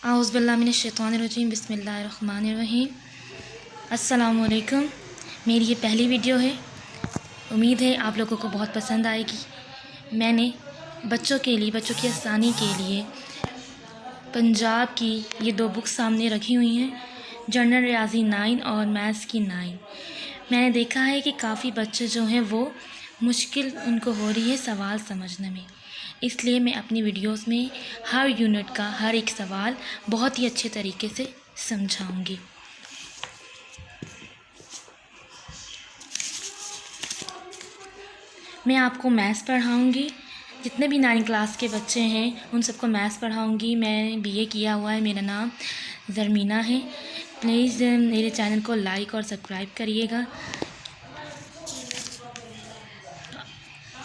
आऊज़ुबिल्लाहिमिनश्शैतानिर्रजीम बिस्मिल्लाहिर्रहमानिर्रहीम। अस्सलामुअलैकुम। मेरी ये पहली वीडियो है। उम्मीद है आप लोगों को बहुत पसंद आएगी। मैंने बच्चों की आसानी के लिए पंजाब की ये 2 बुक सामने रखी हुई हैं, जनरल रियाज़ी 9 और मैथ्स की 9। मैंने देखा है कि काफ़ी बच्चे जो हैं वो मुश्किल उनको हो रही है सवाल समझने में, इसलिए मैं अपनी वीडियोस में हर यूनिट का हर एक सवाल बहुत ही अच्छे तरीके से समझाऊंगी। मैं आपको मैथ्स पढ़ाऊंगी। जितने भी 9 क्लास के बच्चे हैं उन सबको मैथ्स पढ़ाऊंगी। मैं बीए किया हुआ है, मेरा नाम ज़रमीना है। प्लीज़ मेरे चैनल को लाइक और सब्सक्राइब करिएगा।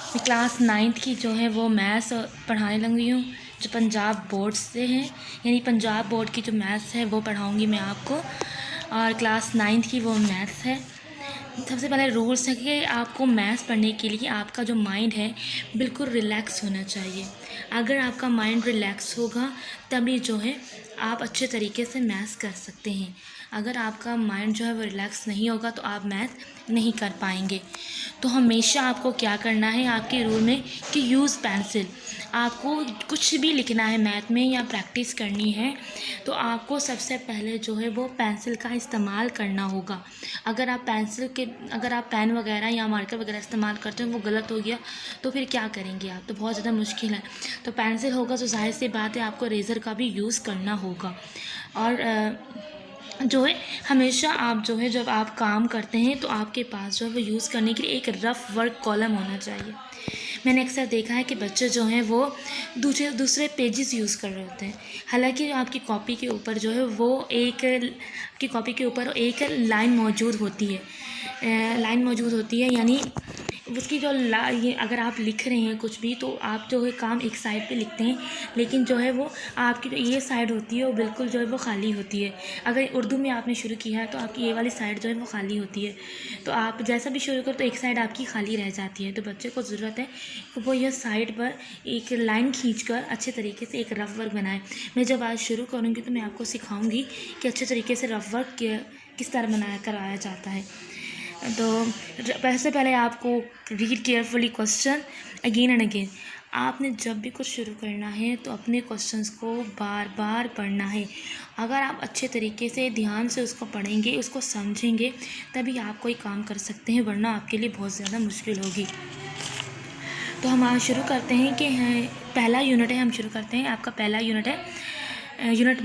मैं क्लास 9th की जो है वो मैथ्स पढ़ाने लगी हूँ, जो पंजाब बोर्ड से है, यानी पंजाब बोर्ड की जो मैथ्स है वो पढ़ाऊँगी मैं आपको। और क्लास 9th की वो मैथ्स है। सबसे पहले रूल्स है कि आपको मैथ्स पढ़ने के लिए आपका जो माइंड है बिल्कुल रिलैक्स होना चाहिए। अगर आपका माइंड रिलैक्स होगा तभी जो है आप अच्छे तरीके से मैथ्स कर सकते हैं। अगर आपका माइंड जो है वो रिलैक्स नहीं होगा तो आप मैथ नहीं कर पाएंगे। तो हमेशा आपको क्या करना है आपके रूल में कि यूज़ पेंसिल। आपको कुछ भी लिखना है मैथ में या प्रैक्टिस करनी है तो आपको सबसे पहले जो है वो पेंसिल का इस्तेमाल करना होगा। अगर आप पेन वगैरह या मार्कर वगैरह इस्तेमाल करते हो वो गलत हो गया तो फिर क्या करेंगे आप, तो बहुत ज़्यादा मुश्किल है। तो पेंसिल होगा तो जाहिर सी बात है आपको रेज़र का भी यूज़ करना होगा। और जो है हमेशा आप जो है जब आप काम करते हैं तो आपके पास जो है वो यूज़ करने के लिए एक रफ़ वर्क कॉलम होना चाहिए। मैंने अक्सर देखा है कि बच्चे जो हैं वो दूसरे पेजेस यूज़ कर रहे होते हैं, हालांकि आपकी कॉपी के ऊपर जो है वो आपकी कॉपी के ऊपर एक लाइन मौजूद होती है, यानी उसकी जो ये अगर आप लिख रहे हैं कुछ भी तो आप जो है काम एक साइड पे लिखते हैं, लेकिन जो है वो आपकी जो ये साइड होती है वो बिल्कुल जो है वो खाली होती है। अगर उर्दू में आपने शुरू किया है तो आपकी ये वाली साइड जो है वो खाली होती है, तो आप जैसा भी शुरू करो तो एक साइड आपकी खाली रह जाती है। तो बच्चे को ज़रूरत है कि वो यह साइड पर एक लाइन खींचकर अच्छे तरीके से एक रफ़ वर्क बनाए। मैं जब आज शुरू करूँगी तो मैं आपको सिखाऊँगी कि अच्छे तरीके से रफ़ वर्क किस तरह कराया जाता है। तो सबसे पहले आपको read carefully question again and again. आपने जब भी कुछ शुरू करना है तो अपने क्वेश्चंस को बार बार पढ़ना है। अगर आप अच्छे तरीके से ध्यान से उसको पढ़ेंगे, उसको समझेंगे, तभी आप कोई काम कर सकते हैं, वरना आपके लिए बहुत ज़्यादा मुश्किल होगी। तो हम आज शुरू करते हैं कि पहला यूनिट है, हम शुरू करते हैं। आपका पहला यूनिट है यूनिट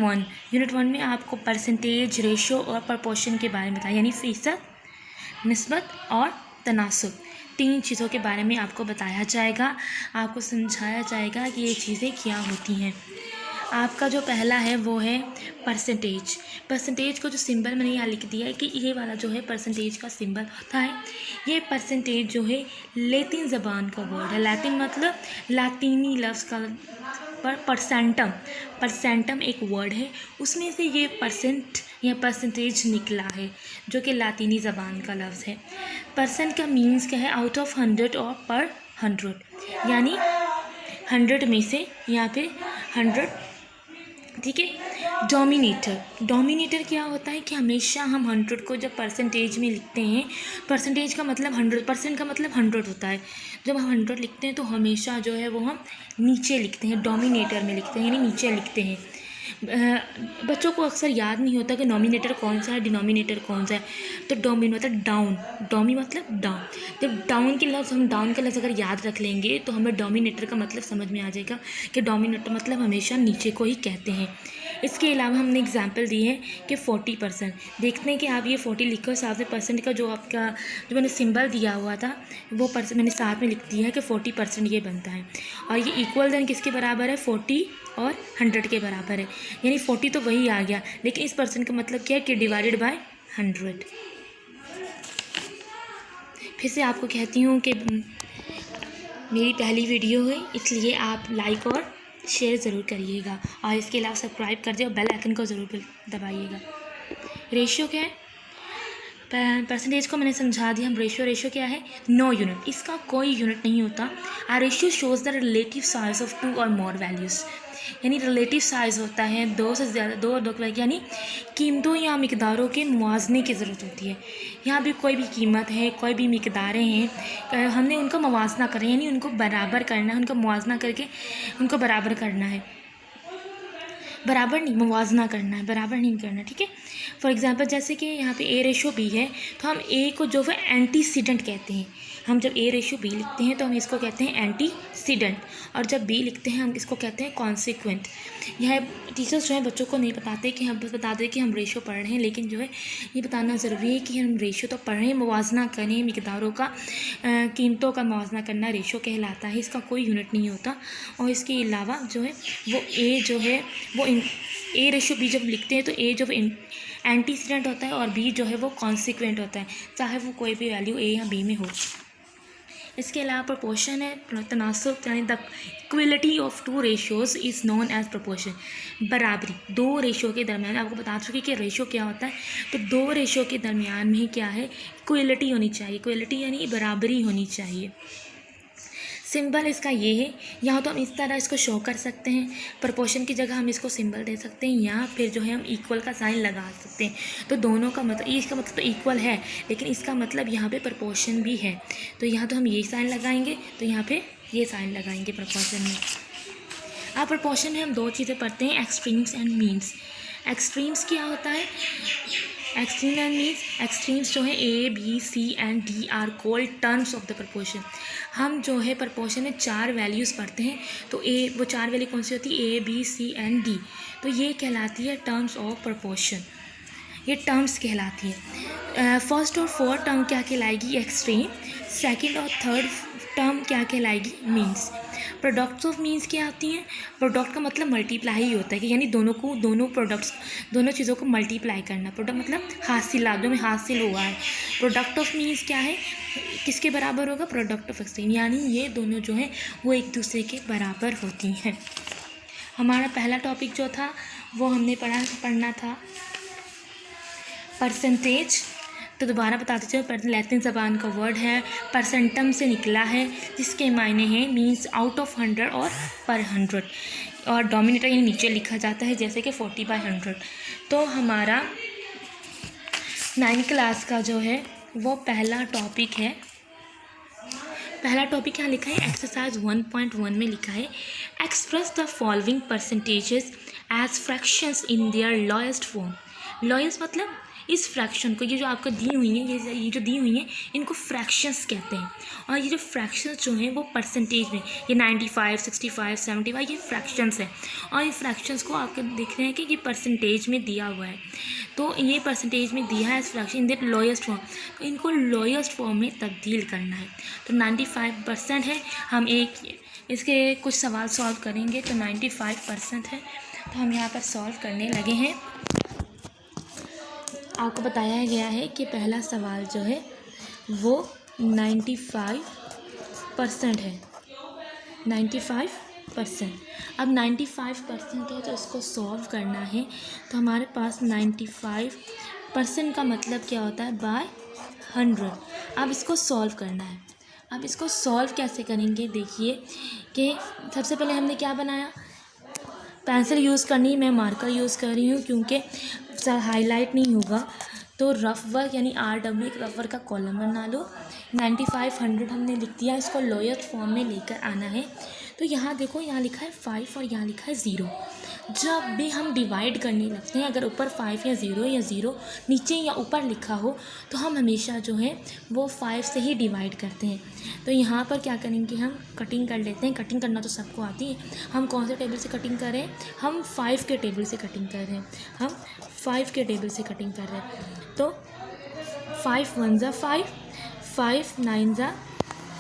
1 में आपको परसेंटेज, रेशो और प्रपोर्शन के बारे में बताया, यानी फ़ीसद, निस्बत और तनासुब, 3 चीज़ों के बारे में आपको बताया जाएगा। आपको समझाया जाएगा कि ये चीज़ें क्या होती हैं। आपका जो पहला है वो है परसेंटेज को जो सिंबल मैंने यहाँ लिख दिया है कि ये वाला जो है परसेंटेज का सिंबल होता है। ये परसेंटेज जो है लैटिन ज़बान का वर्ड है। लैटिन मतलब लातीनी लफ्ज़ का परसेंटम एक वर्ड है, उसमें से ये परसेंटेज निकला है जो कि लातीनी ज़बान का लफ्ज़ है। परसेंट का मीन्स क्या है, आउट ऑफ 100 और पर 100, यानी 100 में से यहाँ पे 100, ठीक है। डोमिनेटर क्या होता है कि हमेशा हम 100 को जब परसेंटेज में लिखते हैं, परसेंटेज का मतलब 100% का मतलब 100 होता है। जब हम 100 लिखते हैं तो हमेशा जो है वो हम नीचे लिखते हैं, डोमिनेटर में लिखते हैं, यानी नीचे लिखते हैं। बच्चों को अक्सर याद नहीं होता कि नॉमिनेटर कौन सा है, डिनोमिनेटर कौन सा है। तो डोमी मतलब डाउन, जब डाउन के लफ्ज़ अगर याद रख लेंगे तो हमें डोमिनेटर का मतलब समझ में आ जाएगा कि डोमिनेटर मतलब हमेशा नीचे को ही कहते हैं। इसके अलावा हमने एग्जांपल दी है कि 40%। देखते हैं कि आप ये 40 लिखो, साथ में परसेंट का जो मैंने सिंबल दिया हुआ था वो परसेंट मैंने साथ में लिख दिया है कि 40% ये बनता है। और ये इक्वल देन किसके बराबर है, 40 और 100 के बराबर है, यानी 40 तो वही आ गया, लेकिन इस परसेंट का मतलब क्या है कि डिवाइडेड बाय 100। फिर से आपको कहती हूँ कि मेरी पहली वीडियो है, इसलिए आप लाइक और शेयर ज़रूर करिएगा, और इसके अलावा सब्सक्राइब कर दिए और बेल आइकन को ज़रूर दबाइएगा। रेशियो क्या है, परसेंटेज को मैंने समझा दिया। हम रेशियो क्या है, नो यूनिट, इसका कोई यूनिट नहीं होता। A ratio shows the relative size of 2 और मोर वैल्यूज़, यानी रिलेटिव साइज़ होता है, दो से ज़्यादा, दो और दो के बाद, यानी कीमतों या मिकदारों के मुवाज़ने की ज़रूरत होती है। यहाँ भी कोई भी कीमत है, कोई भी मिकदारें हैं, हमने उनका मुवाज़ना करना है, यानी उनको बराबर करना है, उनका मुवाज़ना करके उनको बराबर करना है, बराबर नहीं, मुवाज़ना करना है, बराबर नहीं करना, ठीक है। फॉर एग्जांपल जैसे कि यहाँ पे A/B है, तो हम A को जो है एंटीसीडेंट कहते हैं। हम जब A/B लिखते हैं तो हम इसको कहते हैं एंटीसीडेंट, और जब B लिखते हैं हम इसको कहते हैं कॉन्सिक्वेंट। यह टीचर्स जो है बच्चों को नहीं बताते कि हम बस बता दें कि हम रेशो पढ़ रहे हैं, लेकिन जो है ये बताना ज़रूरी है कि हम रेशो तो पढ़ रहे हैं, मुवाज़ना करें, मिकदारों का, कीमतों का मुवाज़ना करना रेशो कहलाता है। इसका कोई यूनिट नहीं होता। और इसके अलावा जो है वो A जो है वो A/B जब लिखते हैं तो A जो एंटीसीडेंट होता है और B जो है वो कॉन्सिक्वेंट होता है, चाहे वो कोई भी वैल्यू A या B में हो। इसके अलावा प्रोपोर्शन है तनासुब, यानी the equality of two ratios is known as proportion. बराबरी दो रेशियो के दरमियान, आपको बता चुकी कि रेशियो क्या होता है, तो दो रेशियो के दरमियान में क्या है, इक्वलिटी होनी चाहिए। इक्वलिटी यानी बराबरी होनी चाहिए। सिंबल इसका ये है, यहाँ तो हम इस तरह इसको शो कर सकते हैं, प्रोपोर्शन की जगह हम इसको सिंबल दे सकते हैं, या फिर जो है हम इक्वल का साइन लगा सकते हैं। तो दोनों का मतलब, इसका मतलब तो इक्वल है, लेकिन इसका मतलब यहाँ पे प्रोपोर्शन भी है, तो यहाँ तो हम ये साइन लगाएंगे, तो यहाँ पे ये साइन लगाएंगे प्रोपोर्शन में। अब प्रोपोर्शन में हम दो चीज़ें पढ़ते हैं, एक्सट्रीम्स एंड मीन्स। एक्सट्रीम्स क्या होता है, एक्सट्रीम एंड मीन्स, एक्सट्रीम्स जो है A, B, C and D are called terms of the proportion. हम जो है प्रोपोर्शन में 4 वैल्यूज़ पढ़ते हैं, तो वो 4 वैल्यू कौन सी होती है, A, B, C and D, तो ये कहलाती है टर्म्स ऑफ प्रोपोर्शन, ये टर्म्स कहलाती है। फर्स्ट और फोर्थ टर्म क्या कहलाएगी, एक्सट्रीम। सेकंड और थर्ड टर्म क्या कहलाएगी, मीन्स। प्रोडक्ट्स ऑफ मीन्स क्या आती हैं, प्रोडक्ट का मतलब मल्टीप्लाई ही होता है, कि यानी दोनों प्रोडक्ट्स, दोनों चीज़ों को मल्टीप्लाई करना। प्रोडक्ट मतलब हासिल, दो में हासिल हुआ है। प्रोडक्ट ऑफ मीन्स क्या है, किसके बराबर होगा, प्रोडक्ट ऑफ एक्सट्रीम, यानी ये दोनों जो हैं वो एक दूसरे के बराबर होती हैं। हमारा पहला टॉपिक जो था वो हमने पढ़ना था परसेंटेज। तो दोबारा बताते चलो, लैटिन ज़बान का वर्ड है, परसेंटम से निकला है, जिसके मायने हैं मीन्स आउट ऑफ 100 और पर 100, और डोमिनेटर यानी नीचे लिखा जाता है, जैसे कि 40/100। तो हमारा 9th क्लास का जो है वो पहला टॉपिक है। पहला टॉपिक यहाँ लिखा है, एक्सरसाइज 1.1 में लिखा है, express the following percentages as fractions in their lowest form. Lowest मतलब इस फ्रैक्शन को, ये जो आपको दी हुई हैं, ये जो दी हुई हैं, इनको फ्रैक्शंस कहते हैं। और ये जो फ्रैक्शंस जो हैं वो परसेंटेज में, ये 95, 65, 75 ये फ्रैक्शंस हैं, और ये फ्रैक्शंस को आपको देख रहे हैं कि ये परसेंटेज में दिया हुआ है, तो ये परसेंटेज में दिया है इस fraction in the lowest form, तो इनको लोएस्ट फॉर्म में तब्दील करना है। तो 95% है, हम इसके कुछ सवाल सॉल्व करेंगे। तो 95% है, तो हम यहाँ पर सॉल्व करने लगे हैं। आपको बताया गया है कि पहला सवाल जो है वो 95% है, 95%। अब 95% है तो इसको सॉल्व करना है, तो हमारे पास 95% का मतलब क्या होता है, बाय 100। अब इसको सॉल्व करना है। अब इसको सॉल्व कैसे करेंगे, देखिए कि सबसे पहले हमने क्या बनाया, पेंसिल यूज़ करनी, मैं मार्कर यूज़ कर रही हूँ क्योंकि हाईलाइट नहीं होगा। तो रफ वर्क यानी RW एक रफ वर्क का कॉलम बना लो। 9500 हमने लिख दिया, इसको लोएस्ट फॉर्म में लेकर आना है। तो यहाँ देखो, यहाँ लिखा है 5 और यहाँ लिखा है 0। जब भी हम डिवाइड करने लगते हैं, अगर ऊपर 5 या 0 नीचे या ऊपर लिखा हो, तो हम हमेशा जो है वो 5 से ही डिवाइड करते हैं। तो यहाँ पर क्या करेंगे, हम कटिंग कर लेते हैं। कटिंग करना तो सबको आती है। हम कौन से टेबल से कटिंग कर रहे हैं, हम 5 के टेबल से कटिंग कर रहे हैं, हम 5 के टेबल से कटिंग कर रहे हैं। तो 5 1 ज़ा 5, 5 9 ज़ा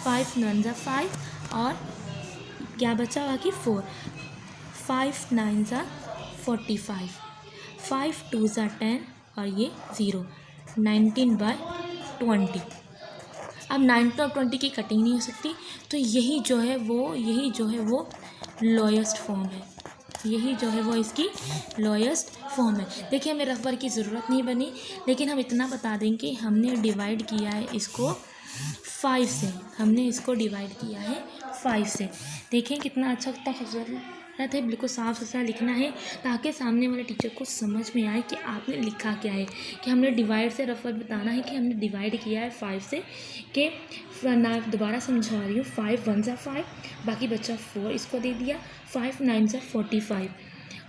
5 9 ज़ा 5, और क्या बचा बाकी 4, 5 9 ज़ा 45, 5 2 ज़ा 10, और ये 0, 19/20। अब 19 और 20 की कटिंग नहीं हो सकती, तो यही जो है वो लोएस्ट फॉर्म है, यही जो है वो इसकी लोएस्ट फॉर्म है। देखिए, हमें रफ वर्क की ज़रूरत नहीं बनी, लेकिन हम इतना बता दें कि हमने डिवाइड किया है इसको 5 से, हमने इसको डिवाइड किया है 5 से। देखें कितना अच्छा, कितना खूबसूरत गलत है, बिल्कुल साफ़ सुथरा लिखना है ताकि सामने वाले टीचर को समझ में आए कि आपने लिखा क्या है। कि हमने डिवाइड से रफ बताना है कि हमने डिवाइड किया है 5 से, कि ना दोबारा समझा रही हूँ, 5 1 ज़ा 5, बाकी बच्चा 4 इसको दे दिया, 5 9 ज़ा 45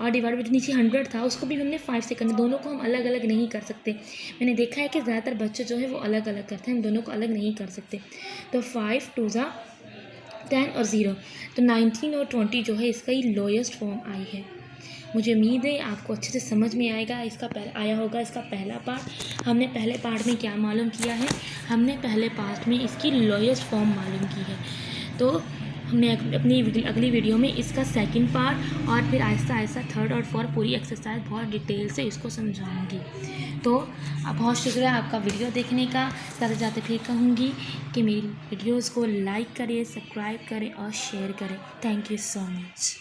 और डिवाइड बाई नीचे 100 था उसको भी हमने 5 से करना। दोनों को हम अलग अलग नहीं कर सकते। मैंने देखा है कि ज़्यादातर बच्चे जो है वो अलग अलग करते हैं, हम दोनों को अलग नहीं कर सकते। तो 5 2 ज़ा 10 और 0, तो 19 और 20 जो है इसका ही लोएस्ट फॉर्म आई है। मुझे उम्मीद है आपको अच्छे से समझ में आया होगा इसका पहला पार्ट। हमने पहले पार्ट में क्या मालूम किया है, हमने पहले पार्ट में इसकी लोएस्ट फॉर्म मालूम की है। तो हमने अपनी अगली वीडियो में इसका सेकंड पार्ट और फिर आहिस्ता आहिस्ता थर्ड और फोर्थ पूरी एक्सरसाइज बहुत डिटेल से इसको समझाऊंगी। तो बहुत शुक्रिया आपका वीडियो देखने का। जाते जाते फिर कहूँगी कि मेरी वीडियोज़ को लाइक करें, सब्सक्राइब करें और शेयर करें। Thank you so much.